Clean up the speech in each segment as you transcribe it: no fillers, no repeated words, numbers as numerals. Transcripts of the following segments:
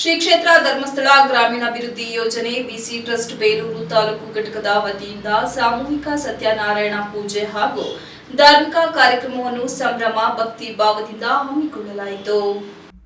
ಶ್ರೀ ಕ್ಷೇತ್ರ ಧರ್ಮಸ್ಥಳ ಗ್ರಾಮೀಣಾಭಿವೃದ್ಧಿ ಯೋಜನೆ ಬಿಸಿ ಟ್ರಸ್ಟ್ ಬೇಲೂರು ತಾಲೂಕು ಘಟಕದ ವತಿಯಿಂದ ಸಾಮೂಹಿಕ ಸತ್ಯನಾರಾಯಣ ಪೂಜೆ ಹಾಗೂ ಧಾರ್ಮಿಕ ಕಾರ್ಯಕ್ರಮವನ್ನು ಸಂಭ್ರಮ ಭಕ್ತಿ ಭಾವದಿಂದ ಹಮ್ಮಿಕೊಳ್ಳಲಾಯಿತು.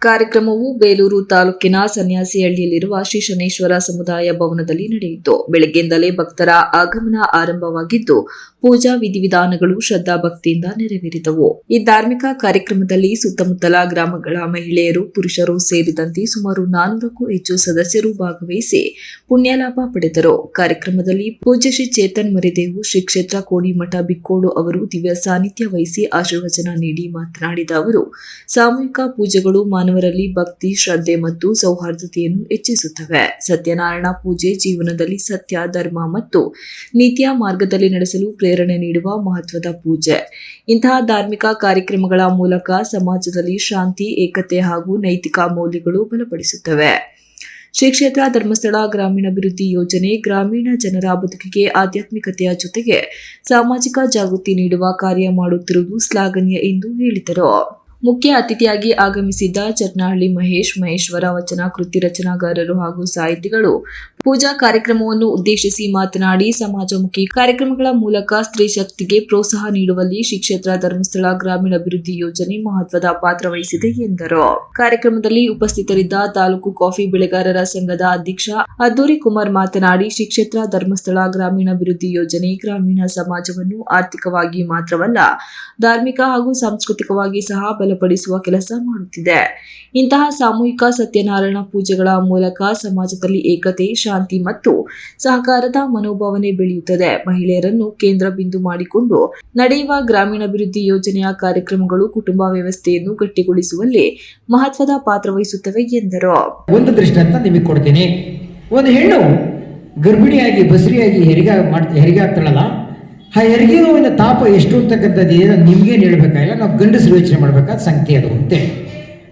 ಕಾರ್ಯಕ್ರಮವು ಬೇಲೂರು ತಾಲೂಕಿನ ಸನ್ಯಾಸಿಹಳ್ಳಿಯಲ್ಲಿರುವ ಶ್ರೀ ಶನೇಶ್ವರ ಸಮುದಾಯ ಭವನದಲ್ಲಿ ನಡೆಯಿತು. ಬೆಳಗ್ಗೆಯಿಂದಲೇ ಭಕ್ತರ ಆಗಮನ ಆರಂಭವಾಗಿದ್ದು ಪೂಜಾ ವಿಧಿವಿಧಾನಗಳು ಶ್ರದ್ಧಾ ಭಕ್ತಿಯಿಂದ ನೆರವೇರಿದವು. ಈ ಧಾರ್ಮಿಕ ಕಾರ್ಯಕ್ರಮದಲ್ಲಿ ಸುತ್ತಮುತ್ತಲ ಗ್ರಾಮಗಳ ಮಹಿಳೆಯರು, ಪುರುಷರು ಸೇರಿದಂತೆ ಸುಮಾರು 400ಕ್ಕೂ ಹೆಚ್ಚು ಸದಸ್ಯರು ಭಾಗವಹಿಸಿ ಪುಣ್ಯಲಾಭ ಪಡೆದರು. ಕಾರ್ಯಕ್ರಮದಲ್ಲಿ ಪೂಜ್ಯ ಶ್ರೀ ಚೇತನ್ ಮರಿದೇವು, ಶ್ರೀ ಕ್ಷೇತ್ರ ಕೋಡಿಮಠ ಬಿಕ್ಕೋಡು ಅವರು ದಿವ್ಯ ಸಾನ್ನಿಧ್ಯ ವಹಿಸಿ ಆಶೀರ್ವಚನ ನೀಡಿ ಮಾತನಾಡಿದ ಅವರು, ಸಾಮೂಹಿಕ ಪೂಜೆಗಳು ಮಾನವರಲ್ಲಿ ಭಕ್ತಿ, ಶ್ರದ್ಧೆ ಮತ್ತು ಸೌಹಾರ್ದತೆಯನ್ನು ಹೆಚ್ಚಿಸುತ್ತವೆ. ಸತ್ಯನಾರಾಯಣ ಪೂಜೆ ಜೀವನದಲ್ಲಿ ಸತ್ಯ, ಧರ್ಮ ಮತ್ತು ನೀತಿಯ ಮಾರ್ಗದಲ್ಲಿ ನಡೆಸಲು ಪ್ರೇರಣೆ ನೀಡುವ ಮಹತ್ವದ ಪೂಜೆ. ಇಂತಹ ಧಾರ್ಮಿಕ ಕಾರ್ಯಕ್ರಮಗಳ ಮೂಲಕ ಸಮಾಜದಲ್ಲಿ ಶಾಂತಿ, ಏಕತೆ ಹಾಗೂ ನೈತಿಕ ಮೌಲ್ಯಗಳು ಬಲಪಡಿಸುತ್ತವೆ. ಶ್ರೀ ಕ್ಷೇತ್ರ ಧರ್ಮಸ್ಥಳ ಗ್ರಾಮೀಣಾಭಿವೃದ್ಧಿ ಯೋಜನೆ ಗ್ರಾಮೀಣ ಜನರ ಬದುಕಿಗೆ ಆಧ್ಯಾತ್ಮಿಕತೆಯ ಜೊತೆಗೆ ಸಾಮಾಜಿಕ ಜಾಗೃತಿ ನೀಡುವ ಕಾರ್ಯ ಮಾಡುತ್ತಿರುವುದು ಶ್ಲಾಘನೀಯ ಎಂದು ಹೇಳಿದರು. ಮುಖ್ಯ ಅತಿಥಿಯಾಗಿ ಆಗಮಿಸಿದ್ದ ಚಟ್ನಹಳ್ಳಿ ಮಹೇಶ್ವರ ವಚನ ಕೃತಿ ರಚನಾಕಾರರು ಹಾಗೂ ಸಾಹಿತಿಗಳು ಪೂಜಾ ಕಾರ್ಯಕ್ರಮವನ್ನು ಉದ್ದೇಶಿಸಿ ಮಾತನಾಡಿ, ಸಮಾಜಮುಖಿ ಕಾರ್ಯಕ್ರಮಗಳ ಮೂಲಕ ಸ್ತ್ರೀ ಶಕ್ತಿಗೆ ಪ್ರೋತ್ಸಾಹ ನೀಡುವಲ್ಲಿ ಶ್ರೀ ಕ್ಷೇತ್ರ ಧರ್ಮಸ್ಥಳ ಗ್ರಾಮೀಣಾಭಿವೃದ್ಧಿ ಯೋಜನೆ ಮಹತ್ವದ ಪಾತ್ರ ವಹಿಸಿದೆ ಎಂದರು. ಕಾರ್ಯಕ್ರಮದಲ್ಲಿ ಉಪಸ್ಥಿತರಿದ್ದ ತಾಲೂಕು ಕಾಫಿ ಬೆಳೆಗಾರರ ಸಂಘದ ಅಧ್ಯಕ್ಷ ಅದ್ದೂರಿ ಕುಮಾರ್ ಮಾತನಾಡಿ, ಶ್ರೀ ಕ್ಷೇತ್ರ ಧರ್ಮಸ್ಥಳ ಗ್ರಾಮೀಣಾಭಿವೃದ್ಧಿ ಯೋಜನೆ ಗ್ರಾಮೀಣ ಸಮಾಜವನ್ನು ಆರ್ಥಿಕವಾಗಿ ಮಾತ್ರವಲ್ಲ, ಧಾರ್ಮಿಕ ಹಾಗೂ ಸಾಂಸ್ಕೃತಿಕವಾಗಿ ಸಹ ಬಲಪಡಿಸುವ ಕೆಲಸ ಮಾಡುತ್ತಿದೆ. ಇಂತಹ ಸಾಮೂಹಿಕ ಸತ್ಯನಾರಾಯಣ ಪೂಜೆಗಳ ಮೂಲಕ ಸಮಾಜದಲ್ಲಿ ಏಕತೆ, ಶಾಂತಿ ಮತ್ತು ಸಹಕಾರದ ಮನೋಭಾವನೆ ಬೆಳೆಯುತ್ತದೆ. ಮಹಿಳೆಯರನ್ನು ಕೇಂದ್ರ ಬಿಂದು ಮಾಡಿಕೊಂಡು ನಡೆಯುವ ಗ್ರಾಮೀಣಾಭಿವೃದ್ಧಿ ಯೋಜನೆಯ ಕಾರ್ಯಕ್ರಮಗಳು ಕುಟುಂಬ ವ್ಯವಸ್ಥೆಯನ್ನು ಗಟ್ಟಿಗೊಳಿಸುವಲ್ಲಿ ಮಹತ್ವದ ಪಾತ್ರ ವಹಿಸುತ್ತವೆ ಎಂದರು. ಒಂದು ದೃಷ್ಟಾಂತ ನಿಮಗೆ ಕೊಡ್ತೀನಿ. ಒಂದು ಹೆಣ್ಣು ಗರ್ಭಿಣಿಯಾಗಿ ಬಸರಿಯಾಗಿ ಹೆರಿಗೆ ಆಗ್ತಾಳಲ್ಲ, ಆ ಹೆರಿಗೆ ನೋವಿನ ತಾಪ ಎಷ್ಟು ಅಂತಕ್ಕಂಥದ್ದು ನಿಮ್ಗೇನು ಹೇಳ್ಬೇಕಾಗಿಲ್ಲ, ನಾವು ಗಂಡಸರು ಯೋಚನೆ ಮಾಡಬೇಕಾದ ಸಂಗತಿ ಅದು ಅಂತೇಳಿ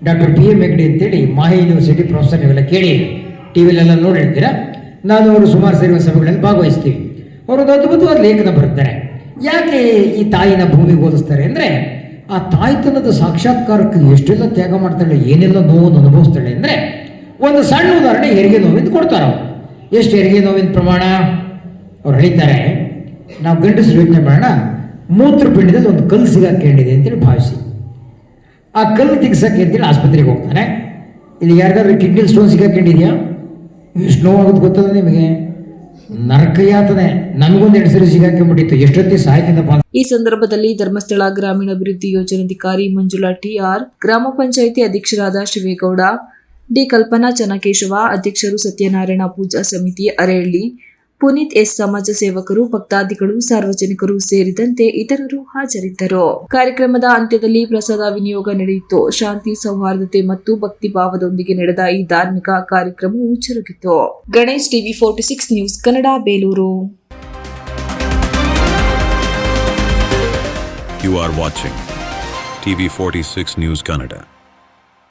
ಡಾಕ್ಟರ್ PM ಹೆಗ್ಡೆ ಅಂತೇಳಿ ಮಾಹಿ ಯೂನಿವರ್ಸಿಟಿ ಪ್ರೊಫೆಸರ್, ನೀವೆಲ್ಲ ಕೇಳಿ ಟಿವಿಲೆಲ್ಲ ನೋಡಿರ್ತೀರ. ನಾನು ಅವರು ಸುಮಾರು ಸೇರುವ ಸಭೆಗಳಲ್ಲಿ ಭಾಗವಹಿಸ್ತೀವಿ. ಅವರೊಂದು ಅದ್ಭುತವಾದ ಲೇಖನ ಬರುತ್ತಾರೆ. ಯಾಕೆ ಈ ತಾಯಿನ ಭೂಮಿಗೆ ಹೋಲಿಸ್ತಾರೆ ಅಂದರೆ, ಆ ತಾಯ್ತನದ ಸಾಕ್ಷಾತ್ಕಾರಕ್ಕೆ ಎಷ್ಟೆಲ್ಲ ತ್ಯಾಗ ಮಾಡ್ತಾಳೆ, ಏನೆಲ್ಲ ನೋವನ್ನು ಅನುಭವಿಸ್ತಾಳೆ ಅಂದರೆ, ಒಂದು ಸಣ್ಣ ಉದಾಹರಣೆ ಹೆರಿಗೆ ನೋವಿಂದ ಕೊಡ್ತಾರೆ. ಅವರು ಎಷ್ಟು ಹೆರಿಗೆ ನೋವಿನ ಪ್ರಮಾಣ ಅವ್ರು ಹೇಳ್ತಾರೆ. ನಾವು ಗಂಡಸರು ಯೋಚನೆ ಮಾಡೋಣ, ಮೂತ್ರಪಿಂಡದಲ್ಲಿ ಒಂದು ಕಲ್ಲು ಸಿಗಾಕೊಂಡಿದೆ ಅಂತೇಳಿ ಭಾವಿಸಿ, ಆ ಕಲ್ಲು ತೆಗ್ಸಕ್ಕೆ ಅಂತೇಳಿ ಆಸ್ಪತ್ರೆಗೆ ಹೋಗ್ತಾನೆ. ಇಲ್ಲಿ ಯಾರಿಗಾದ್ರೂ ಕಿಡ್ನಿ ಸ್ಟೋನ್ ಸಿಗಾಕೊಂಡಿದೆಯಾ? ಎಷ್ಟು ನೋವಾಗೋದು ಗೊತ್ತದ ನಿಮಗೆ? ನರಕಯಾತನೆ. ನನಗೊಂದು ಹೆಸರು ಸಿಗಾಕೊಂಡ್ಬಿಟ್ಟಿತ್ತು, ಎಷ್ಟೊತ್ತಿ ಸಾಯ್ತಿದ್ದಪ್ಪ. ಈ ಸಂದರ್ಭದಲ್ಲಿ ಧರ್ಮಸ್ಥಳ ಗ್ರಾಮೀಣಾಭಿವೃದ್ಧಿ ಯೋಜನಾಧಿಕಾರಿ ಮಂಜುಳಾ TR, ಗ್ರಾಮ ಪಂಚಾಯಿತಿ ಅಧ್ಯಕ್ಷರಾದ ಶಿವೇಗೌಡ, ಡಿ ಕಲ್ಪನಾ ಚನ್ನಕೇಶವ, ಅಧ್ಯಕ್ಷರು ಸತ್ಯನಾರಾಯಣ ಪೂಜಾ ಸಮಿತಿ ಅರೇಹಳ್ಳಿ, ಪುನೀತ್ S, ಸಮಾಜ ಸೇವಕರು, ಭಕ್ತಾದಿಗಳು, ಸಾರ್ವಜನಿಕರು ಸೇರಿದಂತೆ ಇತರರು ಹಾಜರಿದ್ದರು. ಕಾರ್ಯಕ್ರಮದ ಅಂತ್ಯದಲ್ಲಿ ಪ್ರಸಾದ ವಿನಿಯೋಗ ನಡೆಯಿತು. ಶಾಂತಿ, ಸೌಹಾರ್ದತೆ ಮತ್ತು ಭಕ್ತಿಭಾವದೊಂದಿಗೆ ನಡೆದ ಈ ಧಾರ್ಮಿಕ ಕಾರ್ಯಕ್ರಮವು ಜರುಗಿತು. Ganesh, TV 46 news Kannada, Belur. You are watching TV 46 News Kannada.